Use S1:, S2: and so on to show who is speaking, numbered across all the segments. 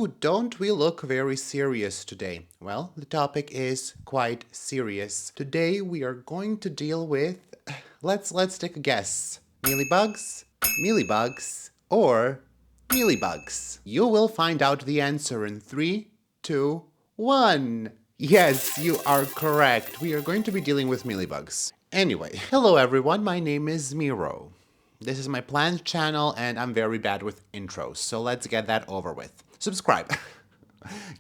S1: Ooh, don't we look very serious today? Well, the topic is quite serious. Today we are going to deal with, let's take a guess. Mealybugs, mealybugs, or mealybugs. You will find out the answer in 3, 2, 1. Yes, you are correct. We are going to be dealing with mealybugs. Anyway, hello everyone, my name is Miro. This is my planned channel and I'm very bad with intros, so let's get that over with. Subscribe.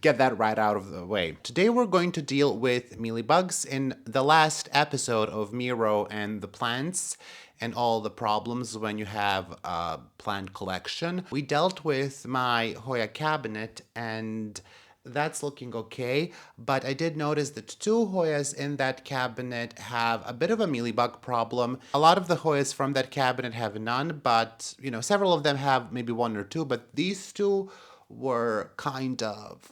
S1: Get that right out of the way. Today we're going to deal with mealybugs. In the last episode of Miro and the plants and all the problems when you have a plant collection, we dealt with my Hoya cabinet and that's looking okay, but I did notice that 2 Hoyas in that cabinet have a bit of a mealybug problem. A lot of the Hoyas from that cabinet have none, but several of them have maybe 1 or 2, but these 2 were kind of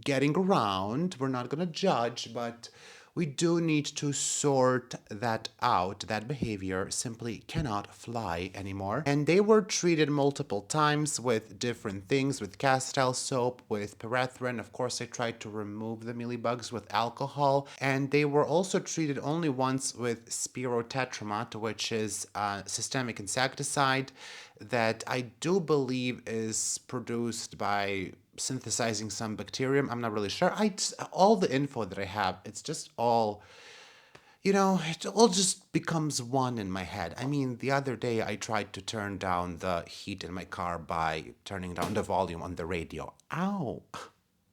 S1: getting around. We're not gonna judge, but we do need to sort that out. That behavior simply cannot fly anymore. And they were treated multiple times with different things, with castile soap, with pyrethrin. Of course, I tried to remove the mealybugs with alcohol. And they were also treated only once with spirotetramat, which is a systemic insecticide that I do believe is produced by synthesizing some bacterium. I'm not really sure. All the info that I have, it's just all, it all just becomes one in my head. I mean, the other day I tried to turn down the heat in my car by turning down the volume on the radio. Ow.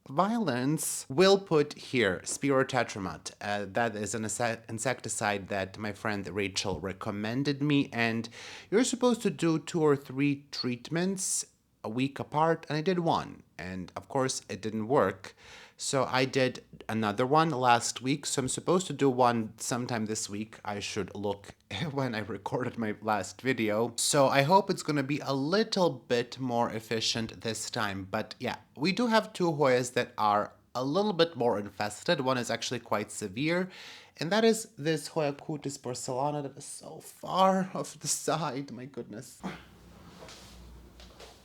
S1: Violence. We'll put here spirotetramat. That is an insecticide that my friend Rachel recommended me, and you're supposed to do 2 or 3 treatments a week apart, and I did 1, and of course it didn't work. So I did another one last week, so I'm supposed to do 1 sometime this week. I should look when I recorded my last video. So I hope it's gonna be a little bit more efficient this time. But yeah, we do have 2 Hoyas that are a little bit more infested. One is actually quite severe, and that is this Hoya cutis porcellana that is so far off the side. My goodness.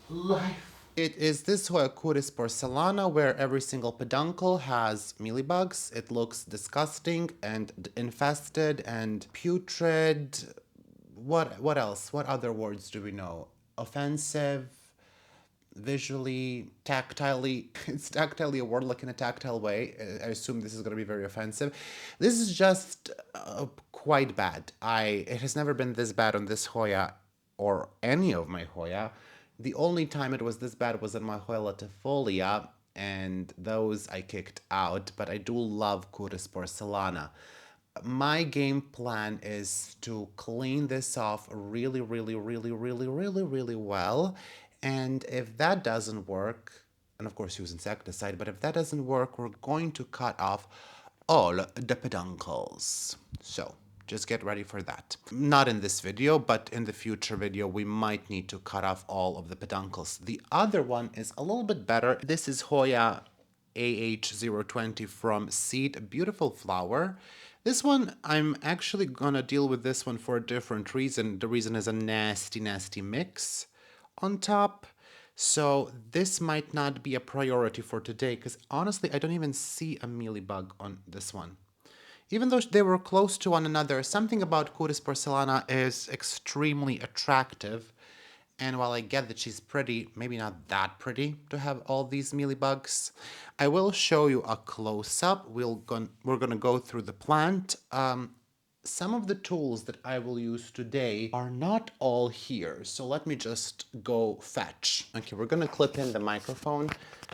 S1: Life. It is this Hoya cutis porcellana where every single peduncle has mealybugs. It looks disgusting and infested and putrid. What else? What other words do we know? Offensive, visually, tactilely. It's tactilely a word, like in a tactile way. I assume this is going to be very offensive. This is just quite bad. It has never been this bad on this Hoya or any of my Hoya. The only time it was this bad was in my Hoya latifolia, and those I kicked out, but I do love cutis porcellana. My game plan is to clean this off really, really, really, really, really, really well. And if that doesn't work, and of course use insecticide, but if that doesn't work, we're going to cut off all the peduncles. So just get ready for that. Not in this video, but in the future video, we might need to cut off all of the peduncles. The other one is a little bit better. This is Hoya AH020 from Seed. Beautiful flower. This one, I'm actually gonna deal with this one for a different reason. The reason is a nasty, nasty mix on top. So this might not be a priority for today, because honestly, I don't even see a mealybug on this one. Even though they were close to one another, something about cutis porcellana is extremely attractive. And while I get that she's pretty, maybe not that pretty to have all these mealybugs, I will show you a close-up. We're gonna go through the plant. Some of the tools that I will use today are not all here, so let me just go fetch. Okay, we're gonna clip in the microphone.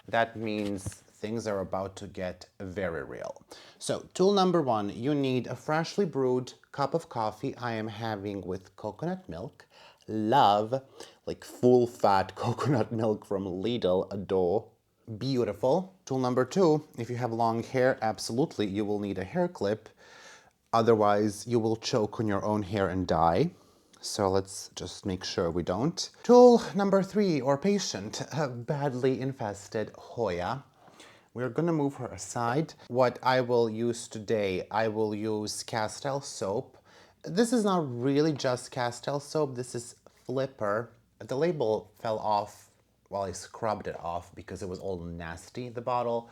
S1: That means things are about to get very real. So tool number 1, you need a freshly brewed cup of coffee. I am having with coconut milk. Love, like full fat coconut milk from Lidl, adore. Beautiful. Tool number 2, if you have long hair, absolutely, you will need a hair clip. Otherwise, you will choke on your own hair and die. So let's just make sure we don't. Tool number 3, or patient, a badly infested Hoya. We're gonna move her aside. What I will use today, I will use castile soap. This is not really just castile soap, this is Flipper. The label fell off well, I scrubbed it off because it was all nasty, the bottle.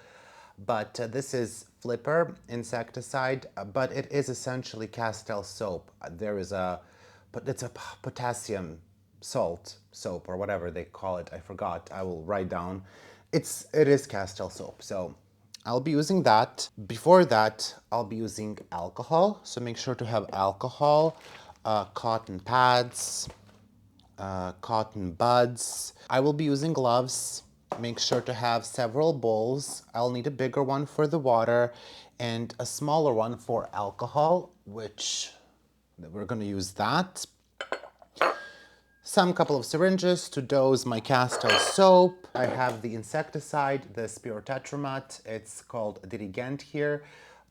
S1: But this is Flipper insecticide, but it is essentially castile soap. There is but it's a potassium salt soap or whatever they call it. I forgot. I will write down. It is castile soap. So I'll be using that. Before that, I'll be using alcohol. So make sure to have alcohol, cotton pads, cotton buds. I will be using gloves. Make sure to have several bowls. I'll need a bigger one for the water and a smaller one for alcohol, which we're going to use that. Some couple of syringes to dose my castile soap. I have the insecticide, the spirotetramat. It's called Dirigent here,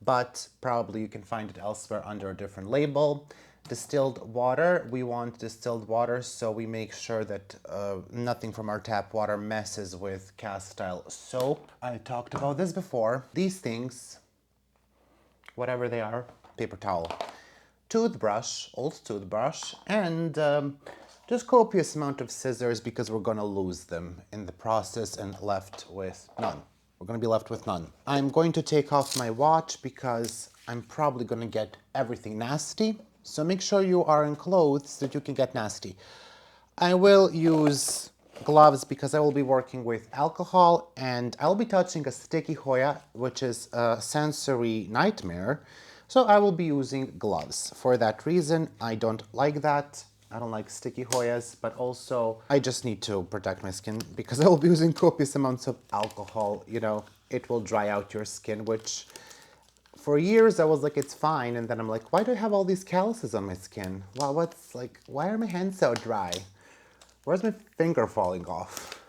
S1: but probably you can find it elsewhere under a different label. Distilled water, we want distilled water, so we make sure that nothing from our tap water messes with castile soap. I talked about this before. These things, whatever they are, paper towel, toothbrush, old toothbrush, and just copious amount of scissors because we're gonna lose them in the process and left with none. We're gonna be left with none. I'm going to take off my watch because I'm probably gonna get everything nasty. So make sure you are in clothes that you can get nasty. I will use gloves because I will be working with alcohol and I'll be touching a sticky Hoya, which is a sensory nightmare. So I will be using gloves. For that reason, I don't like that. I don't like sticky Hoyas, but also I just need to protect my skin because I will be using copious amounts of alcohol. You know, it will dry out your skin, which for years I was like, it's fine. And then I'm like, why do I have all these calluses on my skin? Wow, why are my hands so dry? Where's my finger falling off?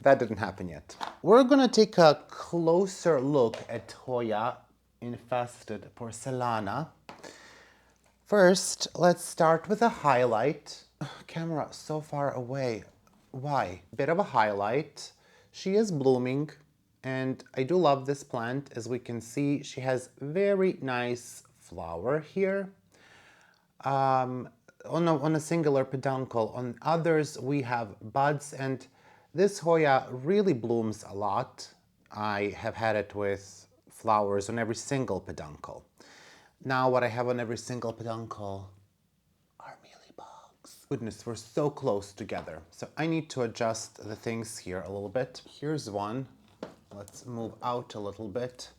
S1: That didn't happen yet. We're gonna take a closer look at Hoya infested porcellana. First, let's start with a highlight. Camera so far away. Why? Bit of a highlight. She is blooming, and I do love this plant. As we can see, she has very nice flower here. On a singular peduncle. On others, we have buds, and this Hoya really blooms a lot. I have had it with flowers on every single peduncle. Now what I have on every single peduncle are mealybugs. Goodness, we're so close together. So I need to adjust the things here a little bit. Here's one. Let's move out a little bit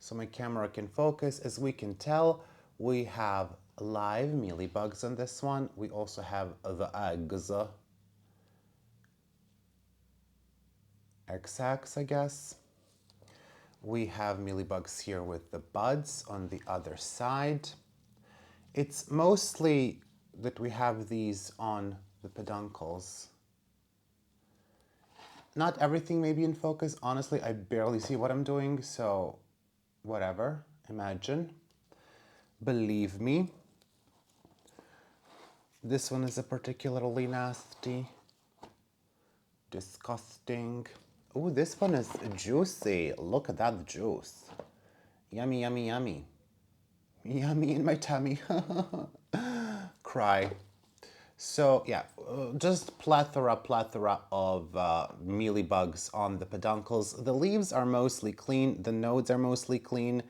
S1: so my camera can focus. As we can tell, we have live mealybugs on this one. We also have the eggs. Egg-sacs, I guess. We have mealybugs here with the buds on the other side. It's mostly that we have these on the peduncles. Not everything may be in focus. Honestly, I barely see what I'm doing, so whatever, imagine. Believe me. This one is a particularly nasty. Disgusting. Oh, this one is juicy. Look at that juice. Yummy, yummy, yummy. Yummy in my tummy. Cry. So yeah, just plethora of mealybugs on the peduncles. The leaves are mostly clean. The nodes are mostly clean.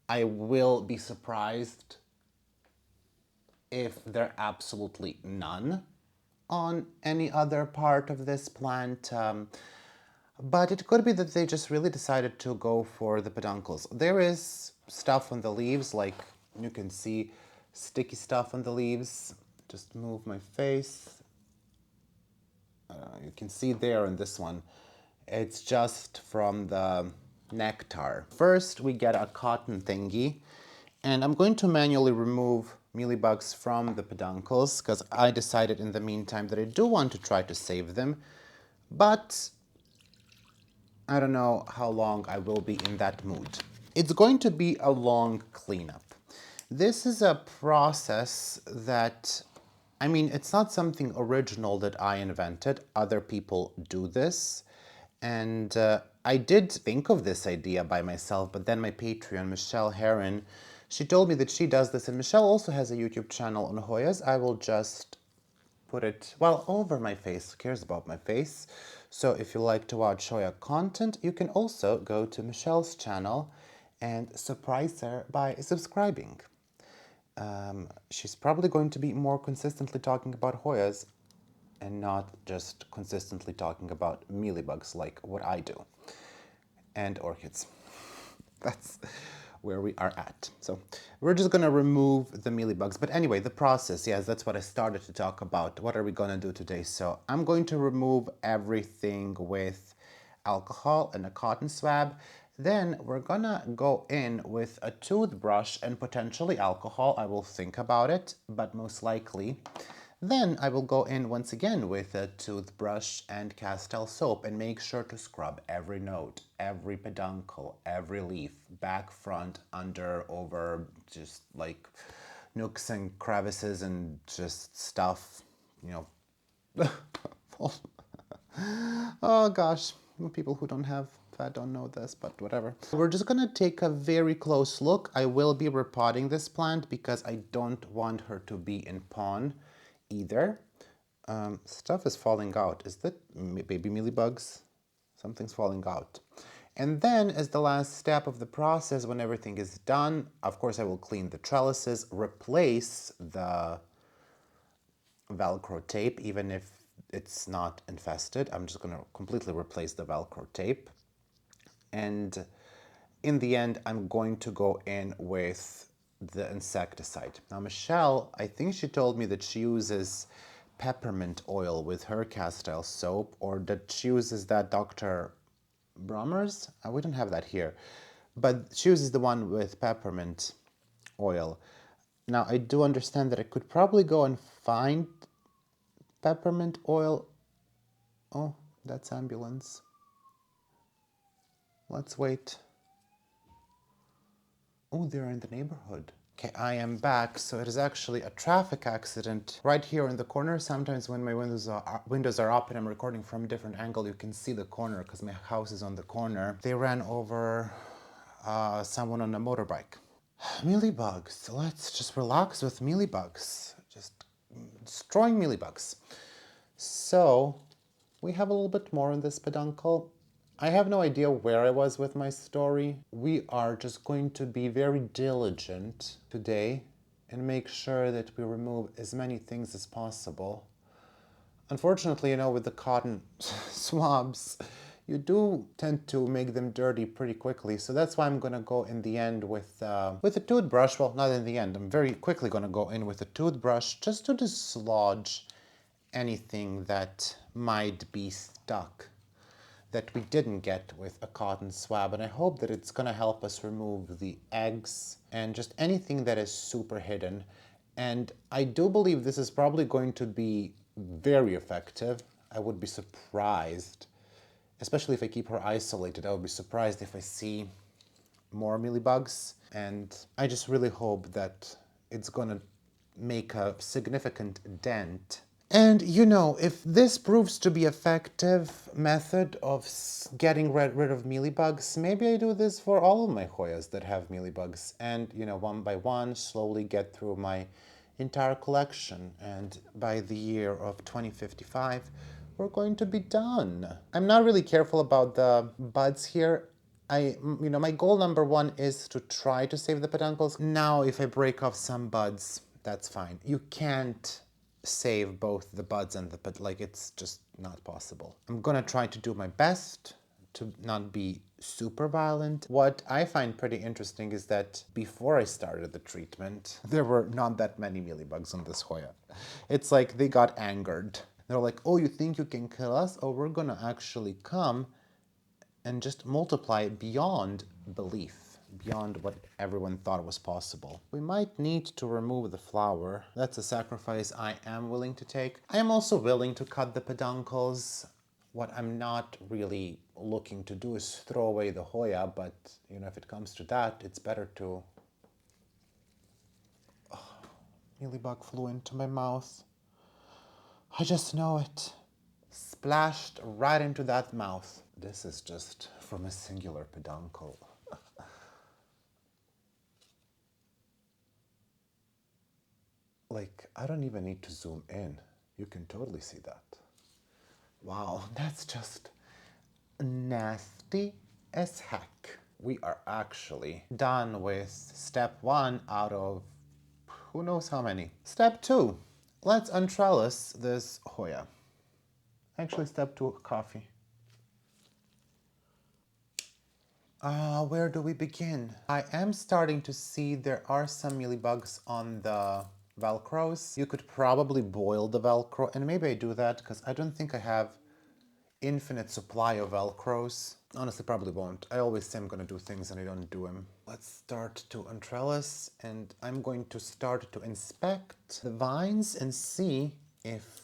S1: I will be surprised if there are absolutely none on any other part of this plant. But it could be that they just really decided to go for the peduncles. There is stuff on the leaves, like you can see sticky stuff on the leaves. Just move my face. You can see there in this one. It's just from the nectar. First, we get a cotton thingy, and I'm going to manually remove mealybugs from the peduncles because I decided in the meantime that I do want to try to save them, but I don't know how long I will be in that mood. It's going to be a long cleanup. This is a process that, I mean, it's not something original that I invented. Other people do this. And I did think of this idea by myself, but then my Patreon, Michelle Heron, she told me that she does this. And Michelle also has a YouTube channel on Hoyas. I will just put it, well, over my face. Who cares about my face? So if you like to watch Hoya content, you can also go to Michelle's channel and surprise her by subscribing. She's probably going to be more consistently talking about Hoyas and not just consistently talking about mealybugs like what I do. And orchids. That's where we are at. So we're just gonna remove the mealybugs. But anyway, the process, yes, that's what I started to talk about. What are we gonna do today? So I'm going to remove everything with alcohol and a cotton swab. Then we're gonna go in with a toothbrush and potentially alcohol. I will think about it, but most likely. Then I will go in once again with a toothbrush and castile soap and make sure to scrub every note, every peduncle, every leaf, back, front, under, over, just like nooks and crevices and just stuff, you know. Oh gosh, people who don't have fat don't know this, but whatever. We're just gonna take a very close look. I will be repotting this plant because I don't want her to be in pon either. Stuff is falling out. Is that baby mealybugs? Something's falling out. And then as the last step of the process, when everything is done, of course I will clean the trellises, replace the Velcro tape, even if it's not infested. I'm just gonna completely replace the Velcro tape. And in the end, I'm going to go in with the insecticide. Now, Michelle, I think she told me that she uses peppermint oil with her castile soap, or that she uses that Dr. Brommer's. We don't have that here, but she uses the one with peppermint oil. Now, I do understand that I could probably go and find peppermint oil. Oh, that's ambulance. Let's wait. Oh, they're in the neighborhood. Okay, I am back. So it is actually a traffic accident right here in the corner. Sometimes when my windows are up and I'm recording from a different angle, you can see the corner because my house is on the corner. They ran over someone on a motorbike. Mealybugs. Let's just relax with mealybugs. Just destroying mealybugs. So we have a little bit more in this peduncle. I have no idea where I was with my story. We are just going to be very diligent today and make sure that we remove as many things as possible. Unfortunately, you know, with the cotton swabs, you do tend to make them dirty pretty quickly. So that's why I'm gonna go in the end with a toothbrush. Well, not in the end. I'm very quickly gonna go in with a toothbrush just to dislodge anything that might be stuck that we didn't get with a cotton swab, and I hope that it's gonna help us remove the eggs and just anything that is super hidden. And I do believe this is probably going to be very effective. I would be surprised, especially if I keep her isolated, I would be surprised if I see more mealybugs. And I just really hope that it's gonna make a significant dent. And you know, if this proves to be effective method of getting rid of mealybugs, maybe I do this for all of my Hoyas that have mealybugs, and you know, one by one, slowly get through my entire collection. And by the year of 2055, we're going to be done. I'm not really careful about the buds here. You know, my goal number one is to try to save the peduncles. Now, if I break off some buds, that's fine. You can't save both the buds and the like, it's just not possible. I'm gonna try to do my best to not be super violent. What I find pretty interesting is that before I started the treatment, there were not that many mealybugs on this Hoya. It's like they got angered. They're like, oh, you think you can kill us? Oh, we're gonna actually come and just multiply beyond belief, beyond what everyone thought was possible. We might need to remove the flower. That's a sacrifice I am willing to take. I am also willing to cut the peduncles. What I'm not really looking to do is throw away the Hoya, but you know, if it comes to that, it's better to... Oh, mealybug flew into my mouth. I just know it. Splashed right into that mouth. This is just from a singular peduncle. Like, I don't even need to zoom in. You can totally see that. Wow, that's just nasty as heck. We are actually done with step 1 out of who knows how many. Step 2, let's untrellis this Hoya. Actually, step 2, coffee. Where do we begin? I am starting to see there are some mealybugs on the velcros. You could probably boil the velcro, and maybe I do that because I don't think I have infinite supply of velcros. Honestly, probably won't. I always say I'm gonna do things and I don't do them. Let's start to untrellis, and I'm going to start to inspect the vines and see if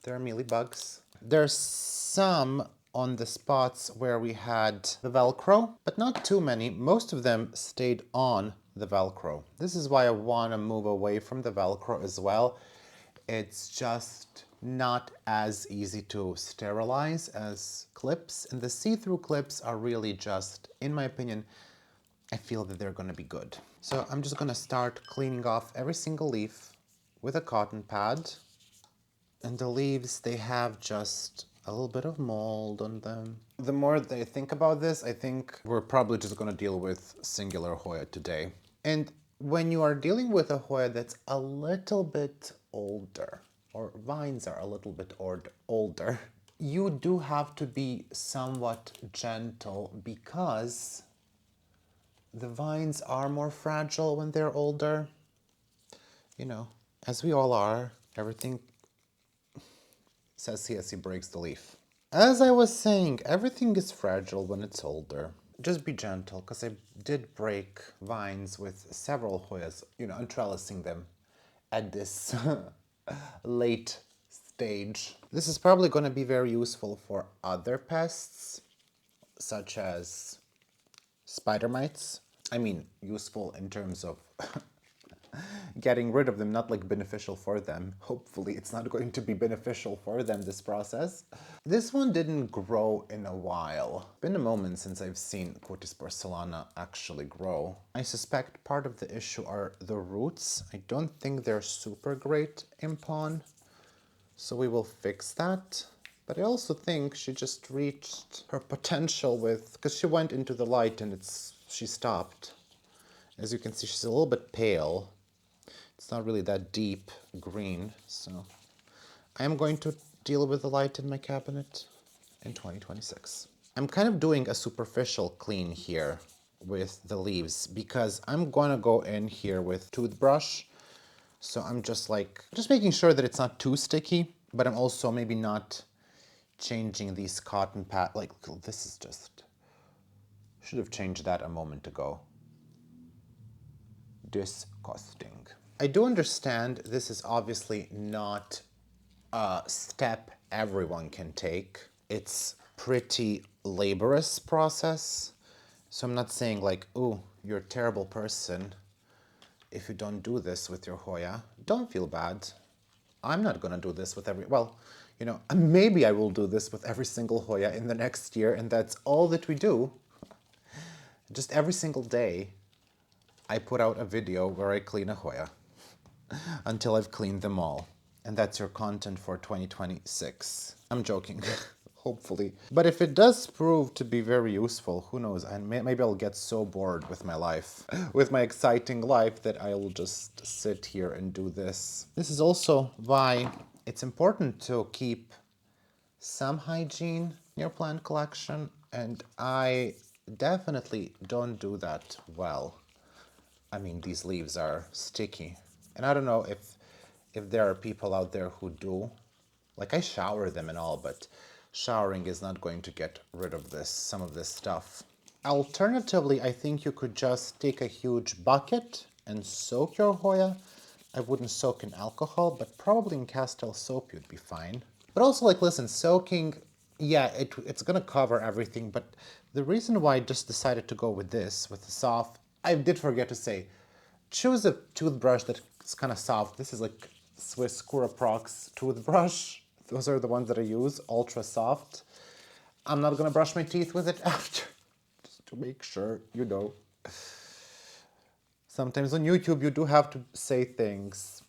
S1: there are mealybugs. There's some on the spots where we had the velcro, but not too many. Most of them stayed on the velcro. This is why I want to move away from the velcro as well. It's just not as easy to sterilize as clips, and the see-through clips are really just, in my opinion, I feel that they're going to be good. So I'm just going to start cleaning off every single leaf with a cotton pad. And the leaves, they have just a little bit of mold on them. The more that I think about this, I think we're probably just going to deal with singular Hoya today. And when you are dealing with a Hoya that's a little bit older, or vines are a little bit older, you do have to be somewhat gentle because the vines are more fragile when they're older. You know, as we all are, everything says he as he breaks the leaf. As I was saying, everything is fragile when it's older. Just be gentle, because I did break vines with several Hoyas, you know, untrellising them at this late stage. This is probably going to be very useful for other pests, such as spider mites. I mean, useful in terms of getting rid of them, not like beneficial for them. Hopefully it's not going to be beneficial for them, this process. This one didn't grow in a while. Been a moment since I've seen Cutis porcellana actually grow. I suspect part of the issue are the roots. I don't think they're super great in pon, so we will fix that. But I also think she just reached her potential with, because she went into the light and she stopped. As you can see, she's a little bit pale. It's not really that deep green, so I am going to deal with the light in my cabinet in 2026. I'm kind of doing a superficial clean here with the leaves because I'm gonna go in here with toothbrush. So I'm just making sure that it's not too sticky, but I'm also maybe not changing these cotton pad. Like, this is just, should have changed that a moment ago. Disgusting. I do understand this is obviously not a step everyone can take. It's pretty laborious process. So I'm not saying like, oh, you're a terrible person if you don't do this with your Hoya. Don't feel bad. I'm not gonna do this with well, you know, maybe I will do this with every single Hoya in the next year, and that's all that we do. Just every single day, I put out a video where I clean a Hoya until I've cleaned them all. And that's your content for 2026. I'm joking, hopefully. But if it does prove to be very useful, who knows, and maybe I'll get so bored with my life, with my exciting life, that I will just sit here and do this. This is also why it's important to keep some hygiene in your plant collection, and I definitely don't do that well. I mean, these leaves are sticky. And I don't know if there are people out there who do. Like, I shower them and all, but showering is not going to get rid of some of this stuff. Alternatively, I think you could just take a huge bucket and soak your Hoya. I wouldn't soak in alcohol, but probably in castile soap you'd be fine. But also, like, listen, soaking, yeah, it's gonna cover everything, but the reason why I just decided to go with this, with the soft, I did forget to say, choose a toothbrush that's kind of soft. This is like Swiss Curaprox toothbrush. Those are the ones that I use, ultra soft. I'm not gonna brush my teeth with it after, just to make sure, you know. Sometimes on YouTube you do have to say things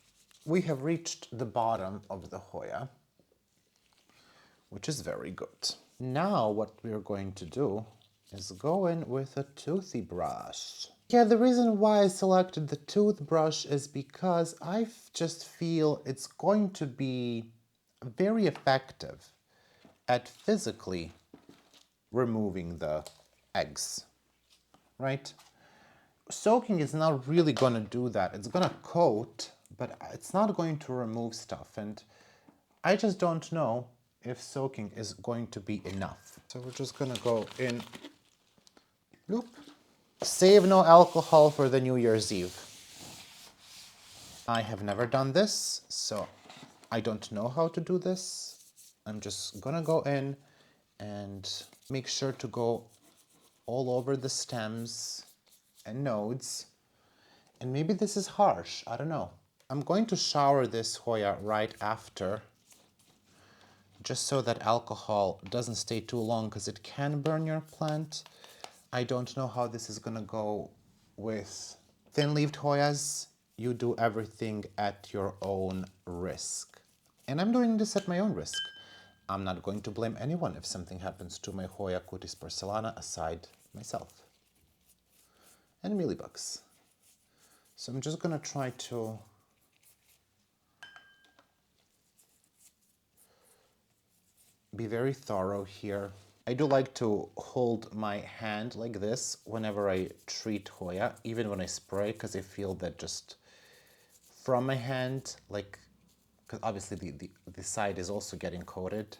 S1: we have reached the bottom of the Hoya, which is very good. Now what we're going to do is go in with a toothbrush. Yeah, the reason why I selected the toothbrush is because I just feel it's going to be very effective at physically removing the eggs, right? Soaking is not really going to do that. It's going to coat, but it's not going to remove stuff. And I just don't know if soaking is going to be enough. So we're just going to go in. Bloop. Save no alcohol for the New Year's Eve. I have never done this, so I don't know how to do this. I'm just gonna go in and make sure to go all over the stems and nodes. And maybe this is harsh, I don't know. I'm going to shower this Hoya right after, just so that alcohol doesn't stay too long, because it can burn your plant. I don't know how this is gonna go with thin-leaved Hoyas. You do everything at your own risk. And I'm doing this at my own risk. I'm not going to blame anyone if something happens to my Hoya cutis porcellana aside myself. And mealybugs. So I'm just gonna try to be very thorough here. I do like to hold my hand like this whenever I treat Hoya, even when I spray, because I feel that just from my hand, like, because obviously the side is also getting coated.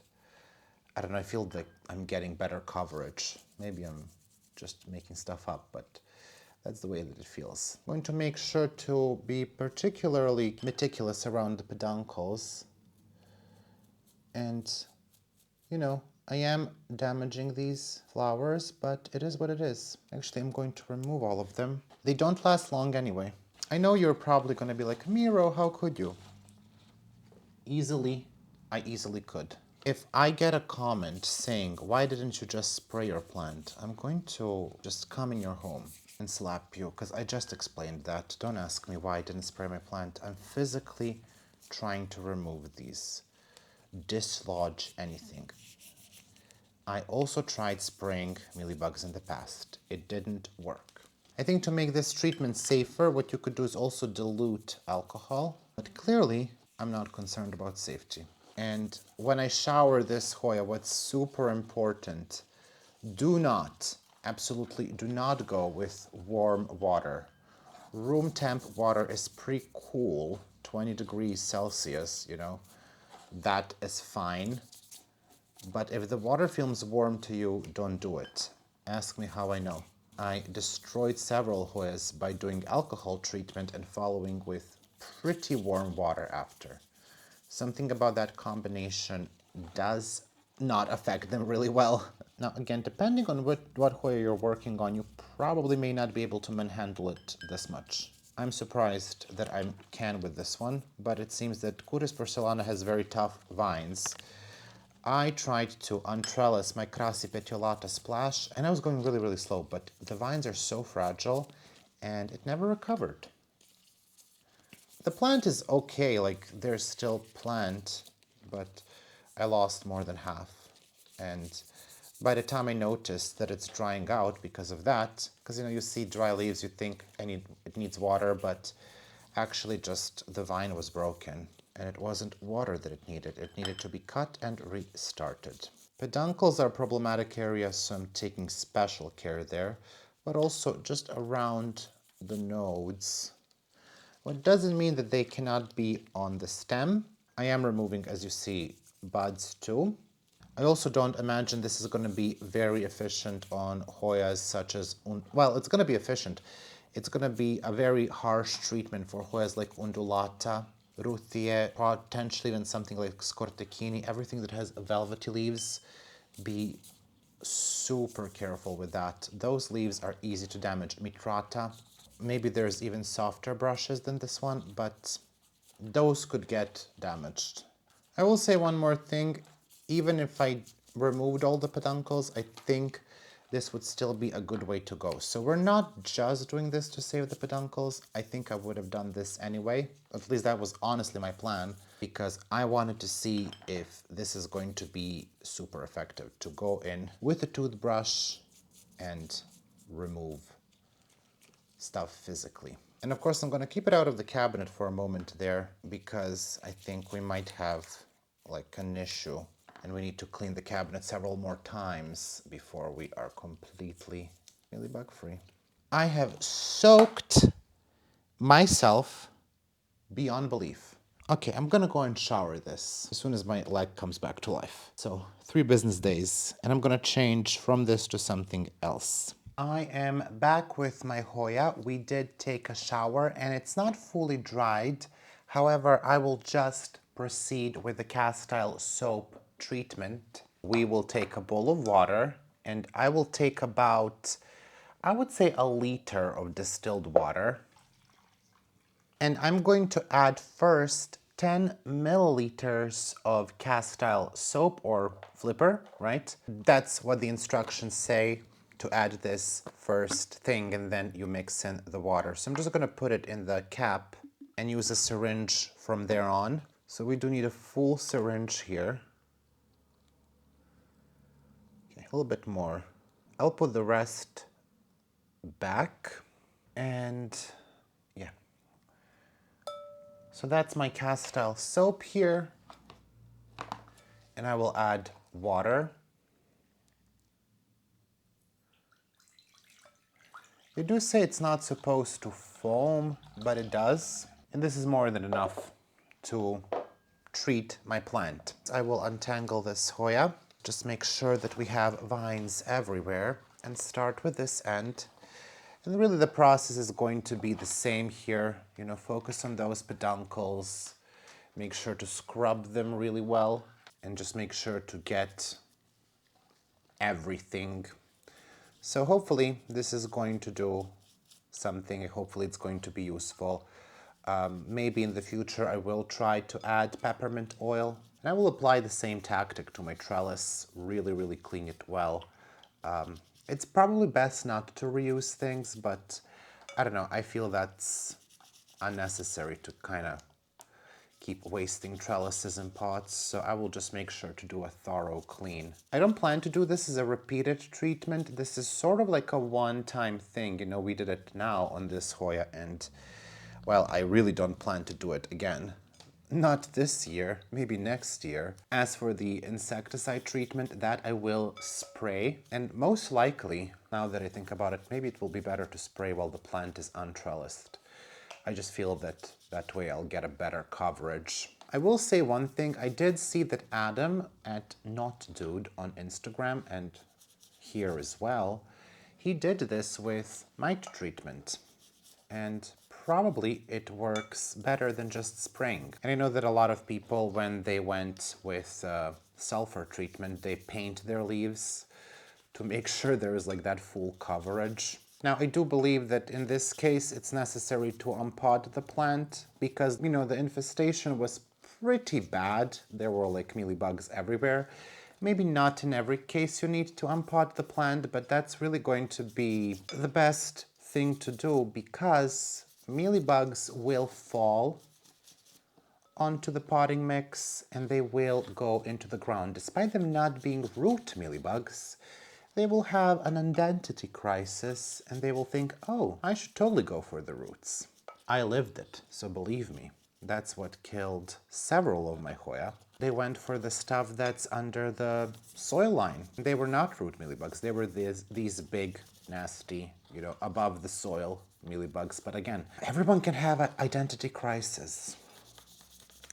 S1: I don't know, I feel like I'm getting better coverage. Maybe I'm just making stuff up, but that's the way that it feels. I'm going to make sure to be particularly meticulous around the peduncles. And, you know, I am damaging these flowers, but it is what it is. Actually, I'm going to remove all of them. They don't last long anyway. I know you're probably going to be like, Miro, how could you? I easily could. If I get a comment saying, why didn't you just spray your plant? I'm going to just come in your home and slap you, because I just explained that. Don't ask me why I didn't spray my plant. I'm physically trying to remove these, dislodge anything. I also tried spraying mealybugs in the past. It didn't work. I think to make this treatment safer, what you could do is also dilute alcohol. But clearly, I'm not concerned about safety. And when I shower this Hoya, what's super important, do not, absolutely do not go with warm water. Room temp water is pretty cool, 20 degrees Celsius, you know, that is fine. But if the water feels warm to you, don't do it. Ask me how I know. I destroyed several Hoyas by doing alcohol treatment and following with pretty warm water after. Something about that combination does not affect them really well. Now again, depending on what Hoya you're working on, you probably may not be able to manhandle it this much. I'm surprised that I can with this one, but it seems that cutis porcellana has very tough vines. I tried to untrellis my crassi petiolata splash, and I was going really, really slow, but the vines are so fragile, and it never recovered. The plant is okay, like, there's still plant, but I lost more than half. And by the time I noticed that it's drying out because of that, because, you know, you see dry leaves, you think it needs water, but actually just the vine was broken. And it wasn't water that it needed to be cut and restarted. Peduncles are a problematic area, so I'm taking special care there, but also just around the nodes. What doesn't mean that they cannot be on the stem. I am removing, as you see, buds too. I also don't imagine this is going to be very efficient on Hoyas such as, well, it's going to be efficient. It's going to be a very harsh treatment for Hoyas like undulata, ruthie, potentially even something like scortechini, everything that has velvety leaves. Be super careful with that. Those leaves are easy to damage. Mitrata, maybe there's even softer brushes than this one, but those could get damaged. I will say one more thing. Even if I removed all the peduncles, I think this would still be a good way to go. So we're not just doing this to save the peduncles. I think I would have done this anyway. At least that was honestly my plan, because I wanted to see if this is going to be super effective to go in with a toothbrush and remove stuff physically. And of course, I'm going to keep it out of the cabinet for a moment there, because I think we might have like an issue and we need to clean the cabinet several more times before we are completely mealybug free. I have soaked myself beyond belief. Okay, I'm gonna go and shower this as soon as my leg comes back to life. So 3 business days, and I'm gonna change from this to something else. I am back with my Hoya. We did take a shower and it's not fully dried. However, I will just proceed with the castile soap treatment. We will take a bowl of water and I will take about, I would say, a liter of distilled water. And I'm going to add first 10 milliliters of castile soap or flipper, right? That's what the instructions say, to add this first thing, and then you mix in the water. So I'm just gonna put it in the cap and use a syringe from there on. So we do need a full syringe here. Okay, a little bit more. I'll put the rest back, and yeah. So that's my castile soap here, and I will add water. They do say it's not supposed to foam, but it does. And this is more than enough to treat my plant. I will untangle this Hoya. Just make sure that we have vines everywhere, and start with this end. And really the process is going to be the same here. You know, focus on those peduncles. Make sure to scrub them really well, and just make sure to get everything. So hopefully this is going to do something. Hopefully it's going to be useful. Maybe in the future I will try to add peppermint oil. And I will apply the same tactic to my trellis. Really clean it well. It's probably best not to reuse things, but I don't know. I feel that's unnecessary to kind of keep wasting trellises and pots, so I will just make sure to do a thorough clean. I don't plan to do this as a repeated treatment. This is sort of like a one-time thing. You know, we did it now on this Hoya, and well, I really don't plan to do it again. Not this year, maybe next year. As for the insecticide treatment, that I will spray, and most likely, now that I think about it, maybe it will be better to spray while the plant is untrellised. I just feel that that way I'll get a better coverage. I will say one thing. I did see that Adam at Not Dude on Instagram, and here as well, he did this with mite treatment. And probably it works better than just spraying. And I know that a lot of people, when they went with sulfur treatment, they paint their leaves to make sure there is like that full coverage. Now, I do believe that in this case, it's necessary to unpot the plant because, you know, the infestation was pretty bad. There were like mealybugs everywhere. Maybe not in every case you need to unpot the plant, but that's really going to be the best thing to do because mealybugs will fall onto the potting mix and they will go into the ground. Despite them not being root mealybugs, they will have an identity crisis and they will think, oh, I should totally go for the roots. I lived it, so believe me, that's what killed several of my Hoya. They went for the stuff that's under the soil line. They were not root mealybugs. They were these big, nasty, you know, above the soil mealybugs. But again, everyone can have an identity crisis,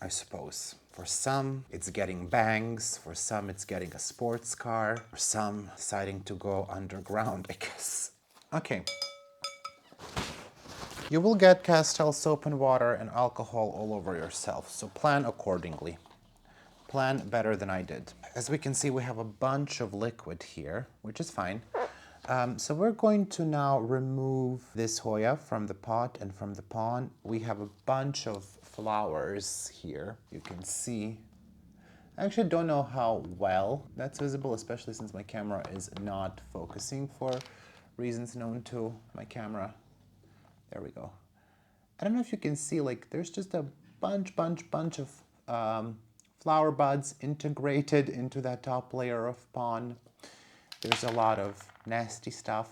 S1: I suppose. For some, it's getting bangs. For some, it's getting a sports car. For some, deciding to go underground, I guess. Okay. You will get castile soap and water and alcohol all over yourself, so plan accordingly. Plan better than I did. As we can see, we have a bunch of liquid here, which is fine. So we're going to now remove this Hoya from the pot and from the pond. We have a bunch of flowers here. You can see I actually don't know how well that's visible, especially since my camera is not focusing for reasons known to my camera. There we go. I don't know if you can see, like, there's just a bunch of flower buds integrated into that top layer of pon. There's a lot of nasty stuff.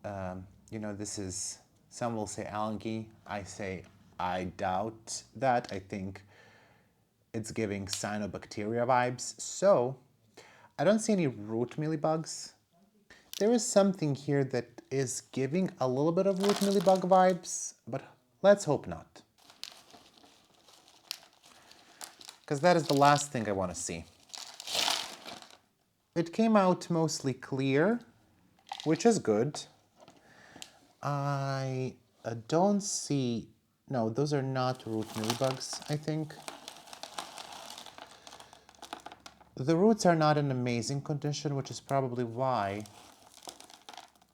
S1: You know, this is, some will say algae. I say I doubt that. I think it's giving cyanobacteria vibes. So I don't see any root mealybugs. There is something here that is giving a little bit of root mealybug vibes, but let's hope not. Because that is the last thing I want to see. It came out mostly clear, which is good. I don't see, no, those are not root mealybugs, I think. The roots are not in amazing condition, which is probably why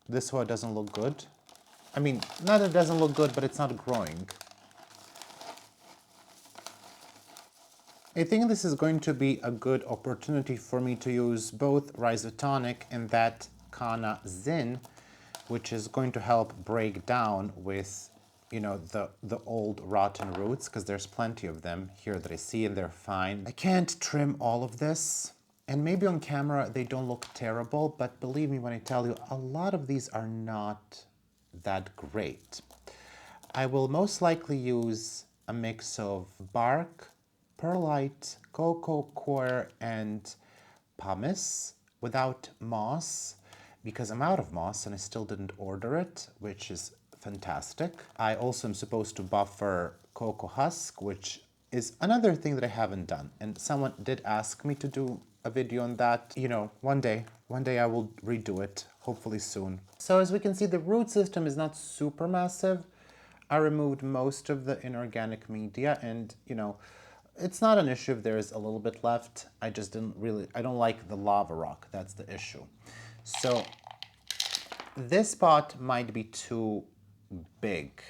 S1: this one doesn't look good. I mean, not that it doesn't look good, but it's not growing. I think this is going to be a good opportunity for me to use both rhizotonic and that Kana Zin, which is going to help break down with, you know, the old rotten roots, because there's plenty of them here that I see and they're fine. I can't trim all of this, and maybe on camera they don't look terrible, but believe me when I tell you, a lot of these are not that great. I will most likely use a mix of bark, perlite, cocoa coir, and pumice without moss, because I'm out of moss and I still didn't order it, which is fantastic. I also am supposed to buffer cocoa husk, which is another thing that I haven't done. And someone did ask me to do a video on that. You know, one day I will redo it, hopefully soon. So as we can see, the root system is not super massive. I removed most of the inorganic media, and you know, it's not an issue if there's a little bit left. I just didn't really, I don't like the lava rock, that's the issue. So this pot might be too big.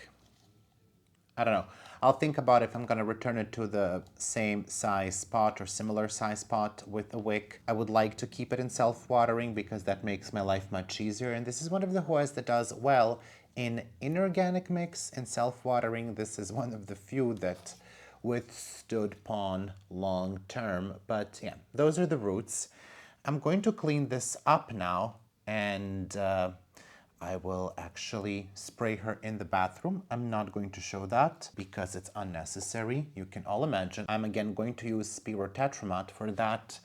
S1: I don't know. I'll think about if I'm gonna return it to the same size pot or similar size pot with a wick. I would like to keep it in self-watering because that makes my life much easier. And this is one of the Hoyas that does well in inorganic mix and self-watering. This is one of the few that withstood pon long term. But yeah, those are the roots. I'm going to clean this up now, and I will actually spray her in the bathroom. I'm not going to show that because it's unnecessary. You can all imagine. I'm again going to use spirotetramat for that.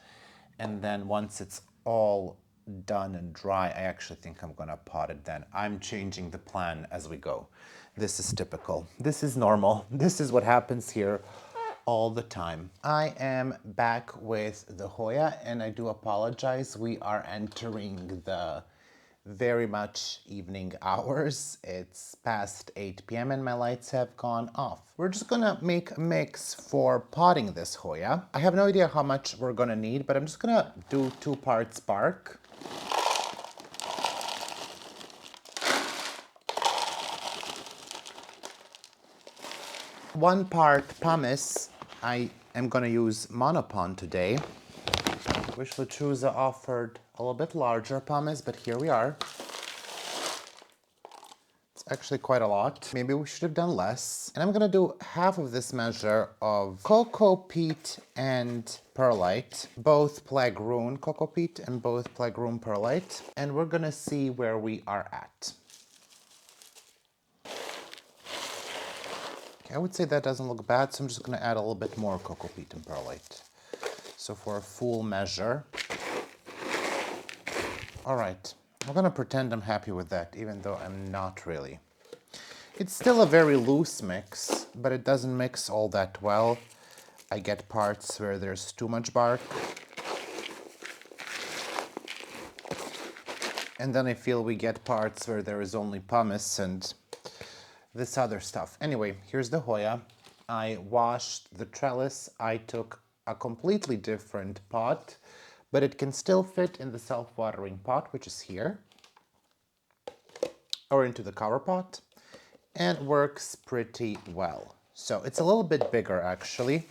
S1: And then once it's all done and dry, I actually think I'm gonna pot it then. I'm changing the plan as we go. This is typical. This is normal. This is what happens here all the time. I am back with the Hoya, and I do apologize. We are entering the very much evening hours. It's past 8 p.m. and my lights have gone off. We're just gonna make a mix for potting this Hoya. I have no idea how much we're gonna need, but I'm just gonna do 2 parts bark. One part pumice. I am gonna use monopon today. Wish Lechuza offered a little bit larger pumice, but here we are. It's actually quite a lot. Maybe we should have done less. And I'm gonna do half of this measure of cocoa peat and perlite, both plague rune cocoa peat and both plague rune perlite. And we're gonna see where we are at. I would say that doesn't look bad, so I'm just gonna add a little bit more cocoa peat and perlite. So for a full measure. All right, I'm gonna pretend I'm happy with that, even though I'm not really. It's still a very loose mix, but it doesn't mix all that well. I get parts where there's too much bark. And then I feel we get parts where there is only pumice and this other stuff. Anyway, here's the Hoya. I washed the trellis. I took a completely different pot, but it can still fit in the self-watering pot, which is here, or into the cover pot, and works pretty well. So it's a little bit bigger, actually.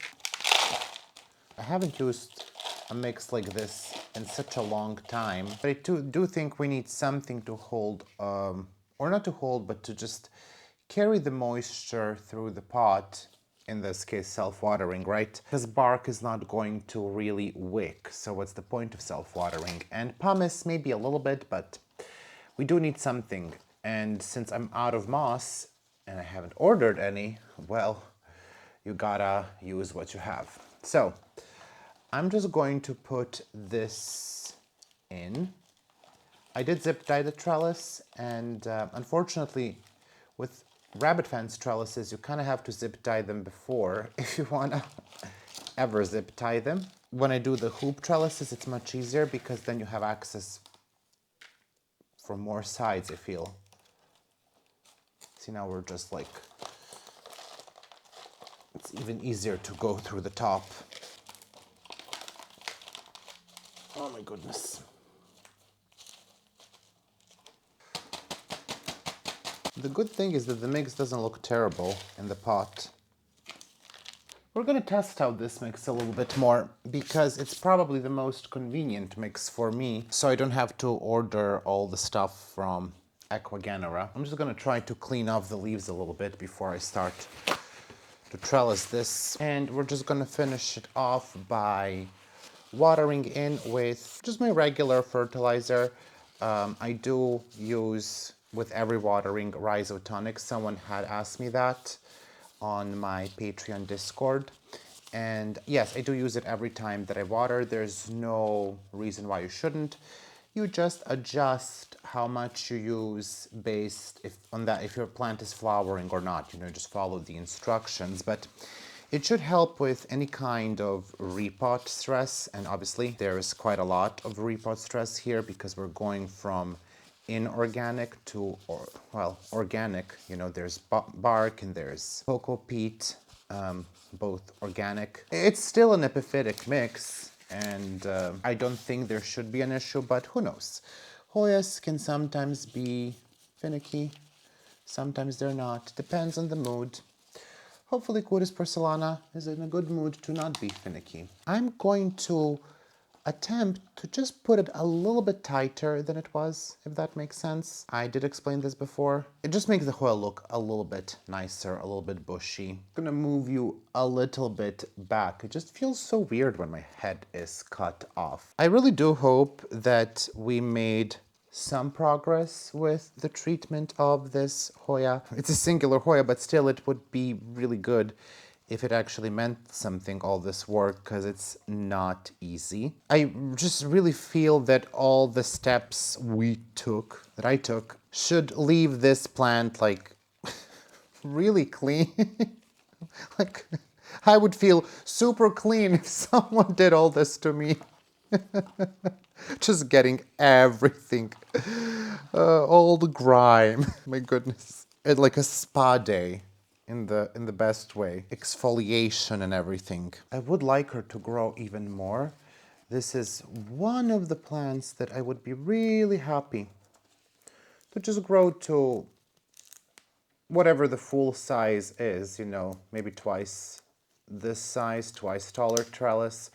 S1: I haven't used a mix like this in such a long time, but I do think we need something to hold, or not to hold, but to just carry the moisture through the pot, in this case self-watering, right? Because bark is not going to really wick, so what's the point of self-watering? And pumice maybe a little bit, but we do need something. And since I'm out of moss and I haven't ordered any, well, you gotta use what you have. So I'm just going to put this in. I did zip tie the trellis, and unfortunately with rabbit fence trellises you kind of have to zip tie them before if you want to ever zip tie them. When I do the hoop trellises it's much easier because then you have access from more sides, I feel. See, now we're just like, it's even easier to go through the top. Oh my goodness. The good thing is that the mix doesn't look terrible in the pot. We're gonna test out this mix a little bit more because it's probably the most convenient mix for me, so I don't have to order all the stuff from Aquagenera. I'm just gonna try to clean off the leaves a little bit before I start to trellis this. And we're just gonna finish it off by watering in with just my regular fertilizer. I do use, with every watering, rhizotonic. Someone had asked me that on my Patreon Discord. And yes, I do use it every time that I water. There's no reason why you shouldn't. You just adjust how much you use based on that, if your plant is flowering or not. You know, just follow the instructions. But it should help with any kind of repot stress, and obviously there is quite a lot of repot stress here because we're going from inorganic to, organic. You know, there's bark and there's cocoa peat, both organic. It's still an epiphytic mix, and I don't think there should be an issue, but who knows. Hoyas can sometimes be finicky, sometimes they're not, depends on the mood. Hopefully Cutis porcellana is in a good mood to not be finicky. I'm going to attempt to just put it a little bit tighter than it was, if that makes sense. I did explain this before. It just makes the Hoya look a little bit nicer, a little bit bushy. I'm gonna move you a little bit back. It just feels so weird when my head is cut off. I really do hope that we made some progress with the treatment of this Hoya. It's a singular Hoya, but still it would be really good if it actually meant something, all this work, because it's not easy. I just really feel that all the steps that I took, should leave this plant like really clean. Like, I would feel super clean if someone did all this to me. Just getting everything, all the grime. My goodness, it's like a spa day in the best way. Exfoliation and everything. I would like her to grow even more. This is one of the plants that I would be really happy to just grow to whatever the full size is, you know, maybe twice this size, twice taller trellis.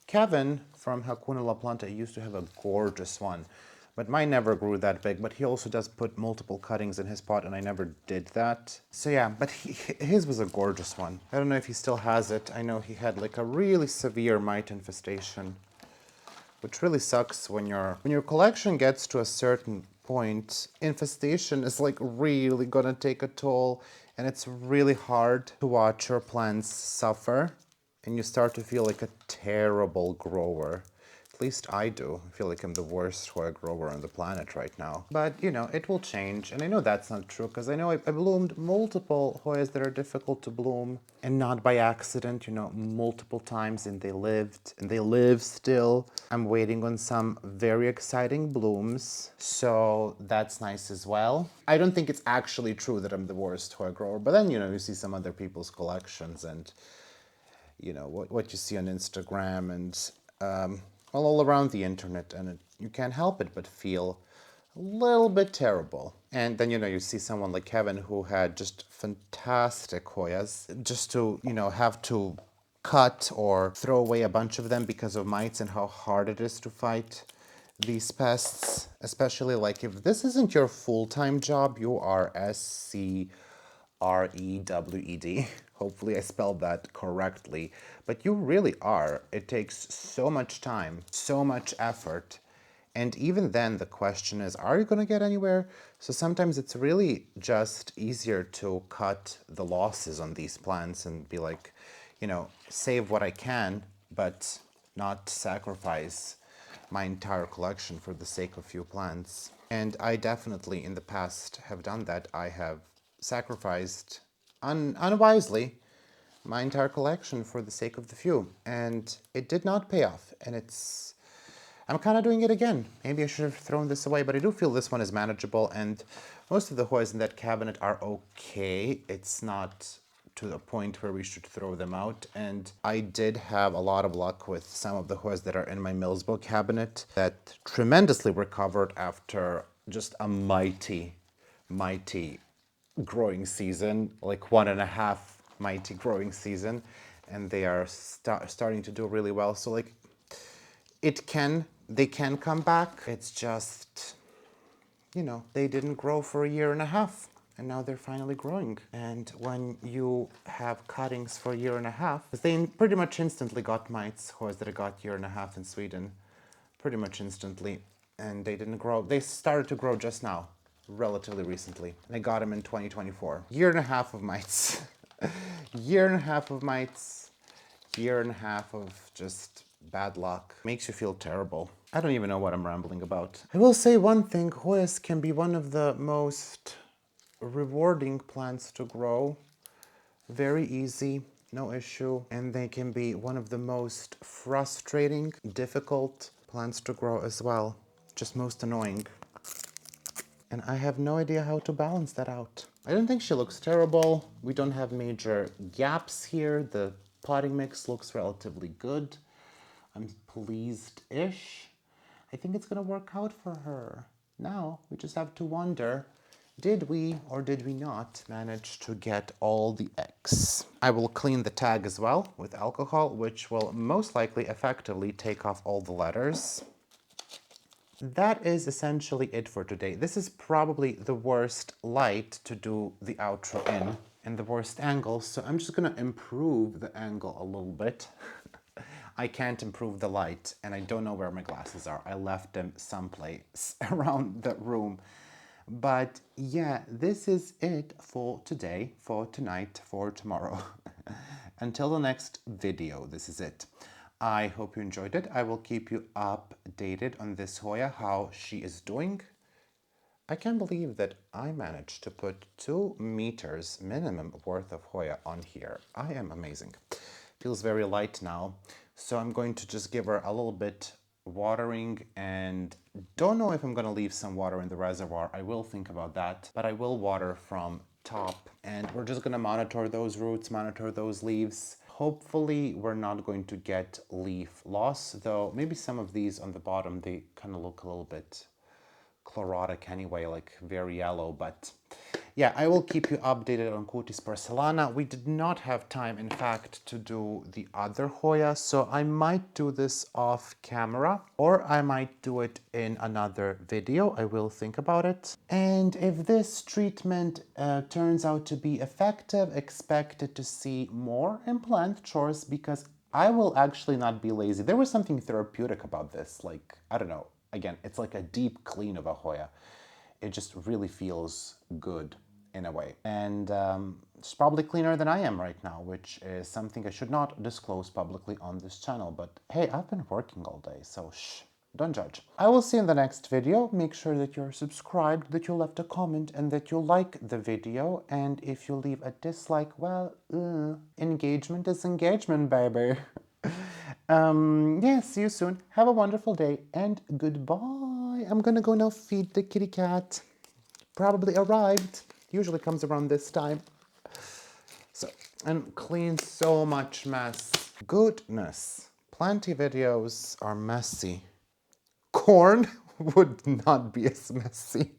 S1: Kevin from Hakuna La Planta used to have a gorgeous one, but mine never grew that big. But he also does put multiple cuttings in his pot, and I never did that. So yeah, but his was a gorgeous one. I don't know if he still has it. I know he had like a really severe mite infestation, which really sucks when your collection gets to a certain point. Infestation is like really gonna take a toll, and it's really hard to watch your plants suffer, and you start to feel like a terrible grower. At least I do. I feel like I'm the worst Hoya grower on the planet right now. But, you know, it will change. And I know that's not true, because I know I bloomed multiple Hoyas that are difficult to bloom, and not by accident, you know, multiple times, and they lived, and they live still. I'm waiting on some very exciting blooms, so that's nice as well. I don't think it's actually true that I'm the worst Hoya grower, but then, you know, you see some other people's collections, and you know, what you see on Instagram and all around the internet, and you can't help it but feel a little bit terrible. And then, you know, you see someone like Kevin who had just fantastic Hoyas, just to, you know, have to cut or throw away a bunch of them because of mites and how hard it is to fight these pests, especially like if this isn't your full-time job, you are SYBOTANICA. Hopefully I spelled that correctly, but you really are. It takes so much time, so much effort. And even then, the question is, are you going to get anywhere? So sometimes it's really just easier to cut the losses on these plants and be like, you know, save what I can, but not sacrifice my entire collection for the sake of few plants. And I definitely in the past have done that. I have sacrificed unwisely my entire collection for the sake of the few, and it did not pay off. And I'm kind of doing it again. Maybe I should have thrown this away, but I do feel this one is manageable, and most of the Hoyas in that cabinet are okay. It's not to the point where we should throw them out. And I did have a lot of luck with some of the Hoyas that are in my mealybug cabinet that tremendously recovered after just a mighty growing season, like 1.5 mighty growing season, and they are starting to do really well. So like they can come back. It's just, you know, they didn't grow for 1.5 years, and now they're finally growing. And when you have cuttings for 1.5 years, they pretty much instantly got mites, Hoyas that I got 1.5 years in Sweden, pretty much instantly, and they didn't grow. They started to grow just now, relatively recently. And I got them in 2024. 1.5 years of mites. 1.5 years of mites. 1.5 years of just bad luck. Makes you feel terrible. I don't even know what I'm rambling about. I will say one thing, Hoyas can be one of the most rewarding plants to grow. Very easy, no issue. And they can be one of the most frustrating, difficult plants to grow as well. Just most annoying. And I have no idea how to balance that out. I don't think she looks terrible. We don't have major gaps here. The potting mix looks relatively good. I'm pleased-ish. I think it's gonna work out for her. Now, we just have to wonder, did we or did we not manage to get all the eggs? I will clean the tag as well with alcohol, which will most likely effectively take off all the letters. That is essentially it for today. This is probably the worst light to do the outro in and the worst angle, so I'm just gonna improve the angle a little bit. I can't improve the light, and I don't know where my glasses are. I left them someplace around the room. But yeah, this is it for today, for tonight, for tomorrow. Until the next video, this is it. I hope you enjoyed it. I will keep you updated on this Hoya, how she is doing. I can't believe that I managed to put 2 meters minimum worth of Hoya on here. I am amazing. Feels very light now. So I'm going to just give her a little bit watering, and don't know if I'm going to leave some water in the reservoir. I will think about that, but I will water from top, and we're just going to monitor those roots, monitor those leaves. Hopefully we're not going to get leaf loss, though maybe some of these on the bottom, they kind of look a little bit chlorotic anyway, like very yellow. But yeah, I will keep you updated on Cutis porcellana. We did not have time, in fact, to do the other Hoya, so I might do this off camera, or I might do it in another video. I will think about it. And if this treatment turns out to be effective, expect to see more implant chores, because I will actually not be lazy. There was something therapeutic about this, like, I don't know. Again, it's like a deep clean of a Hoya. It just really feels good in a way. And it's probably cleaner than I am right now, which is something I should not disclose publicly on this channel. But hey, I've been working all day, so shh, don't judge. I will see you in the next video. Make sure that you're subscribed, that you left a comment, and that you like the video. And if you leave a dislike, well, engagement is engagement, baby. Yeah, see you soon. Have a wonderful day, and goodbye. I'm gonna go now feed the kitty cat. Probably arrived. Usually comes around this time. So, and clean so much mess. Goodness. Plenty videos are messy. Corn would not be as messy.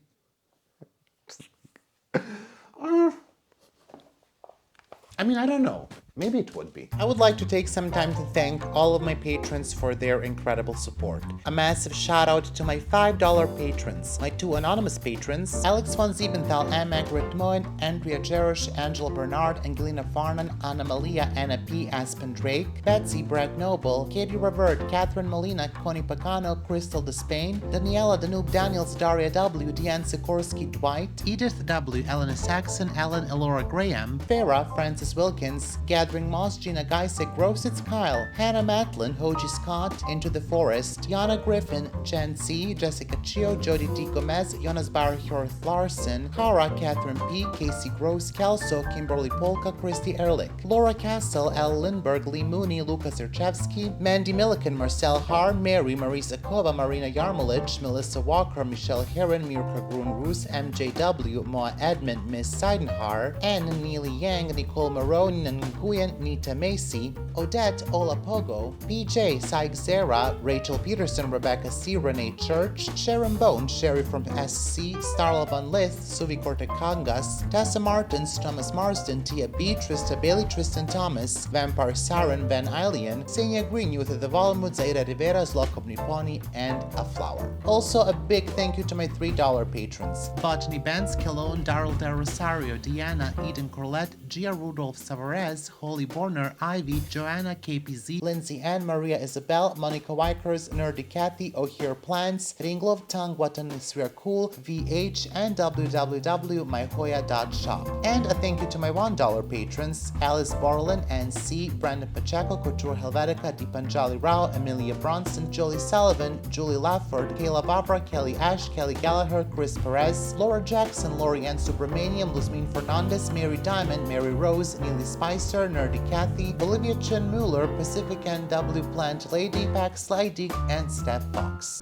S1: I mean, I don't know. Maybe it would be. I would like to take some time to thank all of my patrons for their incredible support. A massive shout out to my $5 patrons, my 2 anonymous patrons, Alex von Siebenthal, Anne Margaret Moen, Andrea Jerush, Angela Bernard, Angelina Farnan, Anna Malia, Anna P. Aspen Drake, Betsy, Brett Noble, Katie Revert, Catherine Molina, Connie Pagano, Crystal Despain, Daniela Danube Daniels, Daria W, Deanne Sikorsky, Dwight, Edith W, Elena Saxon, Ellen Elora Graham, Farah, Francis Wilkins, Gathering Moss, Gina Geisick, Rositz Kyle, Hannah Matlin, Hoji Scott, Into the Forest, Yana Griffin, Jen C, Jessica Chio, Jody D. Gomez, Jonas Barhjorth Larson, Kara, Catherine P, Casey Gross, Kelso, Kimberly Polka, Christy Ehrlich, Laura Castle, Al Lindberg, Lee Mooney, Lucas Zerchevsky, Mandy Milliken, Marcel Haar, Mary, Marisa Kova, Marina Yarmolich, Melissa Walker, Michelle Heron, Mirka Grun-Roos, MJW, Moa Edmund, Miss Seidenhar, Anne Neely Yang, Nicole Maroney, Nguyen, Nita Macy, Odette Olapogo, PJ, Saig Zera, Rachel Peterson, Rebecca C, Renee Church, Sharon Bone, Sherry from SC, Starla Van Lith, Suvi Cortecangas, Tessa Martins, Thomas Marsden, Tia B, Trista Bailey, Tristan Thomas, Vampire Saren, Van Eilian, Senia Green, Youth of the Volmud, Zaira Rivera, Zlokov Niponi, and A Flower. Also, a big thank you to my $3 patrons: Botany Benz, Kilone, Daryl Del Rosario, Deanna, Eden Corlett, Gia Rudolph Savarez, Holly Borner, Ivy, Joanna, KPZ, Lindsay Ann, Maria Isabel, Monica Wikers, Nerdy Cathy, O'Here Plants, Ringlov Tang, Watan Isria Cool, VH, and www.myhoya.shop. And a thank you to my $1 patrons: Alice Borland, NC, Brandon Pacheco, Couture Helvetica, Deepanjali Rao, Amelia Bronson, Julie Sullivan, Julie Lafford, Kayla Babra, Kelly Ash, Kelly Gallagher, Chris Perez, Laura Jackson, Lori Ann Subramaniam, Luzmin Fernandez, Mary Diamond, Mary Rose, Neely Spicer, Nerdy Cathy, Olivia Chen Mueller, Pacific NW Plant Lady, Pax Slydig, and Steph Fox.